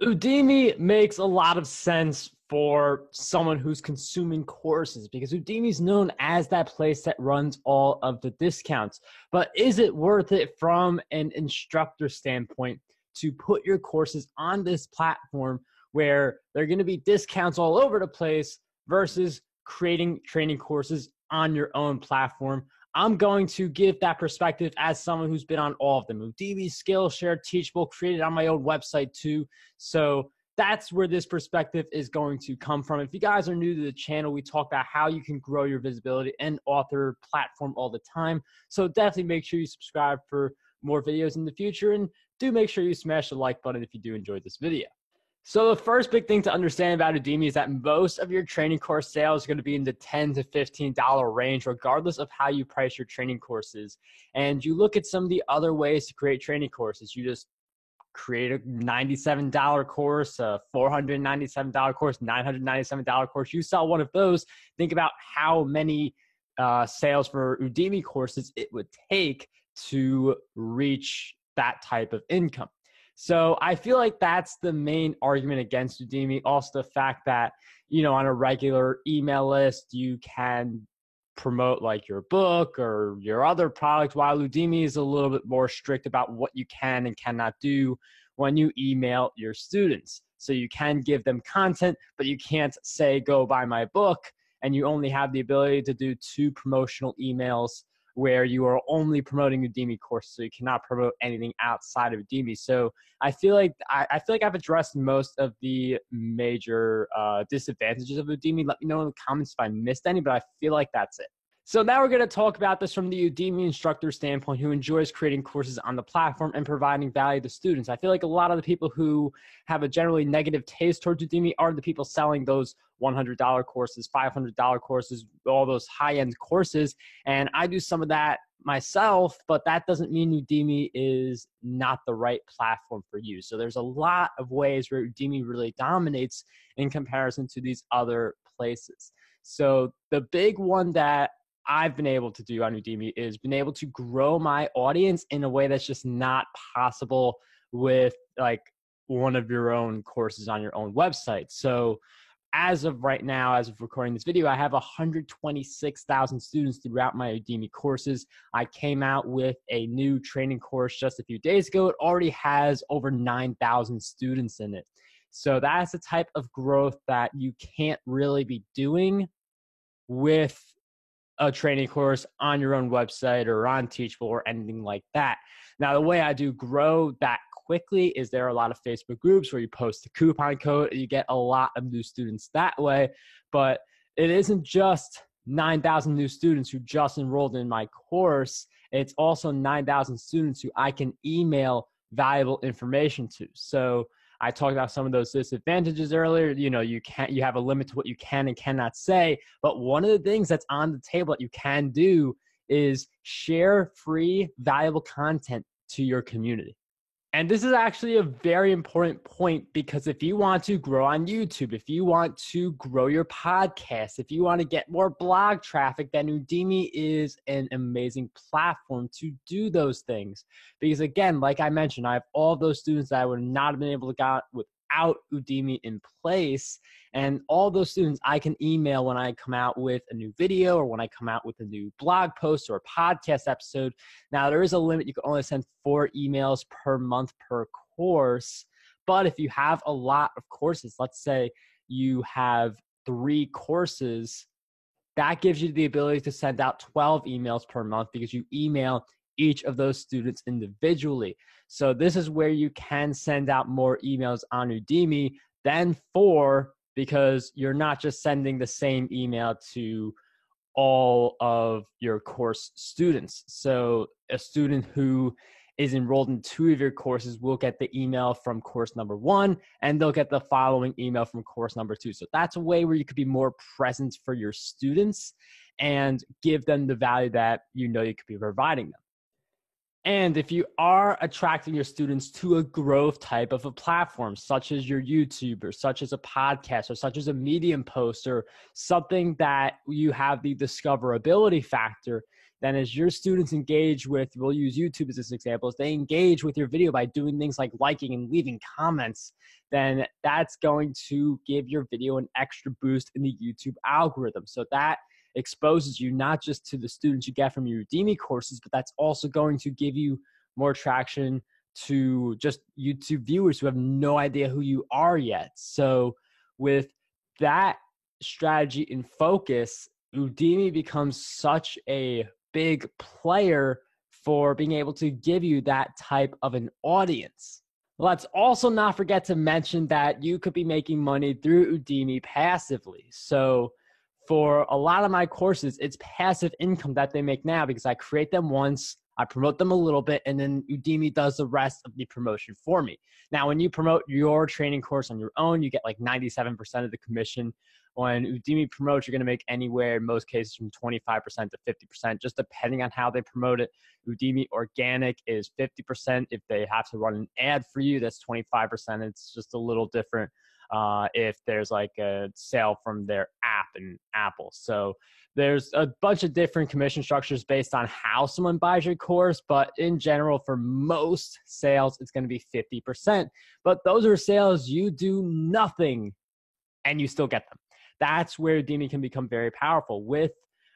Udemy makes a lot of sense for someone who's consuming courses because Udemy is known as that place that runs all of the discounts. But is it worth it from an instructor standpoint to put your courses on this platform where there are going to be discounts all over the place versus creating training courses on your own platform? I'm going to give that perspective as someone who's been on all of them. Udemy, Skillshare, Teachable, created on my own website too. So that's where this perspective is going to come from. If you guys are new to the channel, we talk about how you can grow your visibility and author platform all the time. So definitely make sure you subscribe for more videos in the future, and do make sure you smash the like button if you do enjoy this video. So the first big thing to understand about Udemy is that most of your training course sales are going to be in the $10 to $15 range, regardless of how you price your training courses. And you look at some of the other ways to create training courses. You just create a $97 course, a $497 course, $997 course. You sell one of those. Think about how many sales for Udemy courses it would take to reach that type of income. So I feel like that's the main argument against Udemy. Also, the fact that, on a regular email list, you can promote like your book or your other product, while Udemy is a little bit more strict about what you can and cannot do when you email your students. So you can give them content, but you can't say, go buy my book, and you only have the ability to do 2 promotional emails where you are only promoting Udemy courses, so you cannot promote anything outside of Udemy. So I feel like I've addressed most of the major disadvantages of Udemy. Let me know in the comments if I missed any, but I feel like that's it. So now we're going to talk about this from the Udemy instructor standpoint, who enjoys creating courses on the platform and providing value to students. I feel like a lot of the people who have a generally negative taste towards Udemy are the people selling those $100 courses, $500 courses, all those high-end courses. And I do some of that myself, but that doesn't mean Udemy is not the right platform for you. So there's a lot of ways where Udemy really dominates in comparison to these other places. So the big one that I've been able to do on Udemy is been able to grow my audience in a way that's just not possible with like one of your own courses on your own website. So as of right now, as of recording this video, I have 126,000 students throughout my Udemy courses. I came out with a new training course just a few days ago. It already has over 9,000 students in it. So that's the type of growth that you can't really be doing with a training course on your own website or on Teachable or anything like that. Now, the way I do grow that quickly is there are a lot of Facebook groups where you post the coupon code and you get a lot of new students that way. But it isn't just 9,000 new students who just enrolled in my course. It's also 9,000 students who I can email valuable information to. So I talked about some of those disadvantages earlier. You have a limit to what you can and cannot say. But one of the things that's on the table that you can do is share free, valuable content to your community. And this is actually a very important point, because if you want to grow on YouTube, if you want to grow your podcast, if you want to get more blog traffic, then Udemy is an amazing platform to do those things. Because again, like I mentioned, I have all those students that I would not have been able to get without Udemy in place. And all those students I can email when I come out with a new video or when I come out with a new blog post or a podcast episode. Now, there is a limit. You can only send 4 emails per month per course. But if you have a lot of courses, let's say you have 3 courses, that gives you the ability to send out 12 emails per month, because you email each of those students individually. So this is where you can send out more emails on Udemy than 4, because you're not just sending the same email to all of your course students. So a student who is enrolled in 2 of your courses will get the email from course number 1, and they'll get the following email from course number 2. So that's a way where you could be more present for your students and give them the value that you could be providing them. And if you are attracting your students to a growth type of a platform, such as your YouTube, or such as a podcast, or such as a Medium post, or something that you have the discoverability factor, then as your students engage with, we'll use YouTube as this example, as they engage with your video by doing things like liking and leaving comments, then that's going to give your video an extra boost in the YouTube algorithm. So that exposes you not just to the students you get from your Udemy courses, but that's also going to give you more traction to just YouTube viewers who have no idea who you are yet. So with that strategy in focus, Udemy becomes such a big player for being able to give you that type of an audience. Let's also not forget to mention that you could be making money through Udemy passively. So for a lot of my courses, it's passive income that they make now because I create them once, I promote them a little bit, and then Udemy does the rest of the promotion for me. Now, when you promote your training course on your own, you get like 97% of the commission. When Udemy promotes, you're going to make anywhere, in most cases, from 25% to 50%, just depending on how they promote it. Udemy Organic is 50%. If they have to run an ad for you, that's 25%. It's just a little different if there's like a sale from their app in Apple. So there's a bunch of different commission structures based on how someone buys your course, but in general, for most sales, it's going to be 50%. But those are sales you do nothing and you still get them. That's where Udemy can become very powerful. With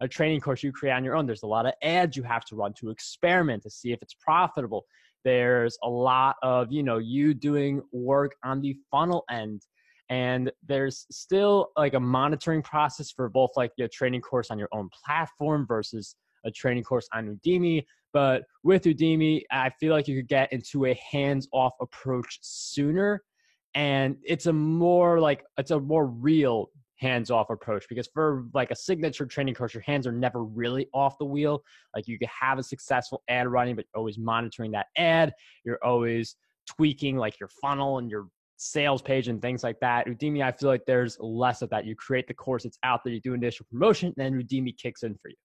a training course you create on your own, there's a lot of ads you have to run to experiment to see if it's profitable. There's a lot of, you doing work on the funnel end. And there's still like a monitoring process for both like your training course on your own platform versus a training course on Udemy. But with Udemy, I feel like you could get into a hands-off approach sooner. And it's a more real hands-off approach, because for like a signature training course, your hands are never really off the wheel. Like you could have a successful ad running, but you're always monitoring that ad. You're always tweaking like your funnel and your sales page and things like that. Udemy, I feel like there's less of that. You create the course, it's out there, you do initial promotion, then Udemy kicks in for you.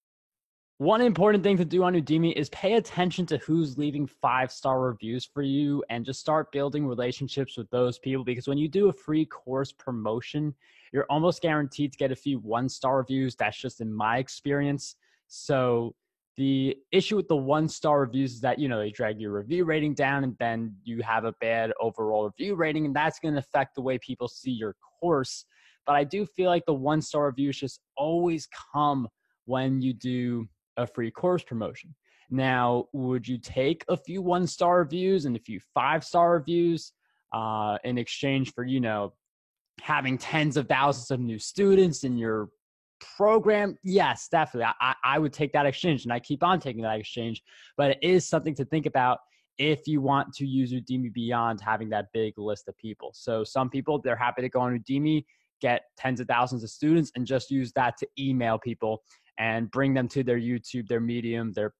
One important thing to do on Udemy is pay attention to who's leaving 5-star reviews for you and just start building relationships with those people, because when you do a free course promotion, you're almost guaranteed to get a few 1-star reviews. That's just in my experience. So the issue with the 1-star reviews is that, they drag your review rating down and then you have a bad overall review rating, and that's going to affect the way people see your course. But I do feel like the 1-star reviews just always come when you do a free course promotion. Now, would you take a few 1-star reviews and a few 5-star reviews in exchange for, having tens of thousands of new students in your program? Yes, definitely. I would take that exchange, and I keep on taking that exchange. But it is something to think about if you want to use Udemy beyond having that big list of people. So some people, they're happy to go on Udemy, get tens of thousands of students, and just use that to email people and bring them to their YouTube, their Medium, their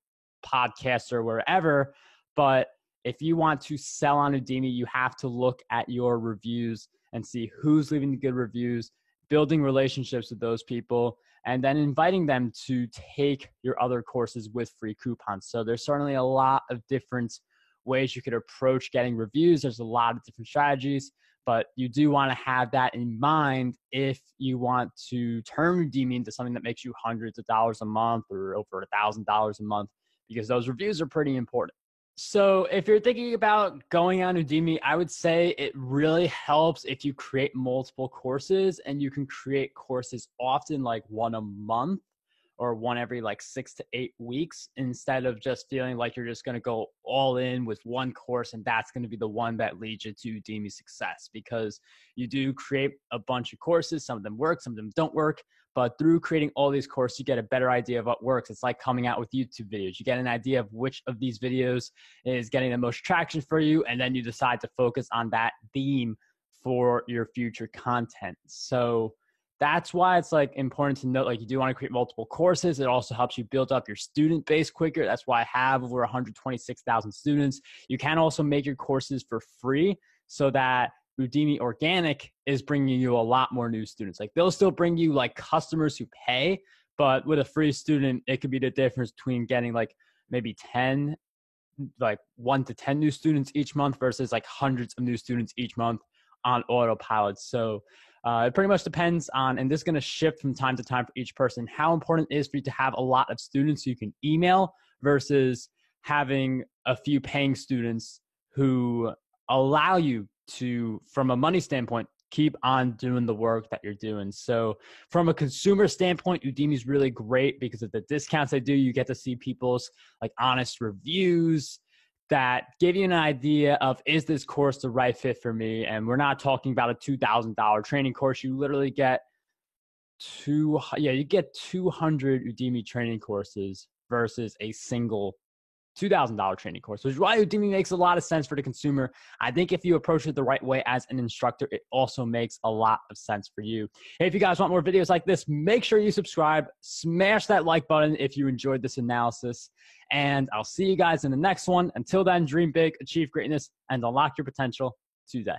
podcast, or wherever. But if you want to sell on Udemy, you have to look at your reviews and see who's leaving the good reviews, building relationships with those people, and then inviting them to take your other courses with free coupons. So there's certainly a lot of different ways you could approach getting reviews. There's a lot of different strategies, but you do want to have that in mind if you want to turn Udemy into something that makes you hundreds of dollars a month or over $1,000 a month, because those reviews are pretty important. So if you're thinking about going on Udemy, I would say it really helps if you create multiple courses, and you can create courses often, like one a month or one every like 6 to 8 weeks, instead of just feeling like you're just going to go all in with one course and that's going to be the one that leads you to Udemy success. Because you do create a bunch of courses, some of them work, some of them don't work, but through creating all these courses, you get a better idea of what works. It's like coming out with YouTube videos. You get an idea of which of these videos is getting the most traction for you, and then you decide to focus on that theme for your future content. So that's why it's like important to note, like, you do want to create multiple courses. It also helps you build up your student base quicker. That's why I have over 126,000 students. You can also make your courses for free so that Udemy Organic is bringing you a lot more new students. Like, they'll still bring you like customers who pay, but with a free student, it could be the difference between getting like maybe 1 to 10 new students each month versus like hundreds of new students each month on autopilot. So It pretty much depends on, and this is going to shift from time to time for each person, how important it is for you to have a lot of students who you can email versus having a few paying students who allow you to, from a money standpoint, keep on doing the work that you're doing. So from a consumer standpoint, Udemy is really great because of the discounts they do. You get to see people's like honest reviews that give you an idea of, is this course the right fit for me? And we're not talking about a $2,000 training course. You literally get you get 200 Udemy training courses versus a single $2,000 training course, which is why Udemy makes a lot of sense for the consumer. I think if you approach it the right way as an instructor, it also makes a lot of sense for you. Hey, if you guys want more videos like this, make sure you subscribe, smash that like button if you enjoyed this analysis, and I'll see you guys in the next one. Until then, dream big, achieve greatness, and unlock your potential today.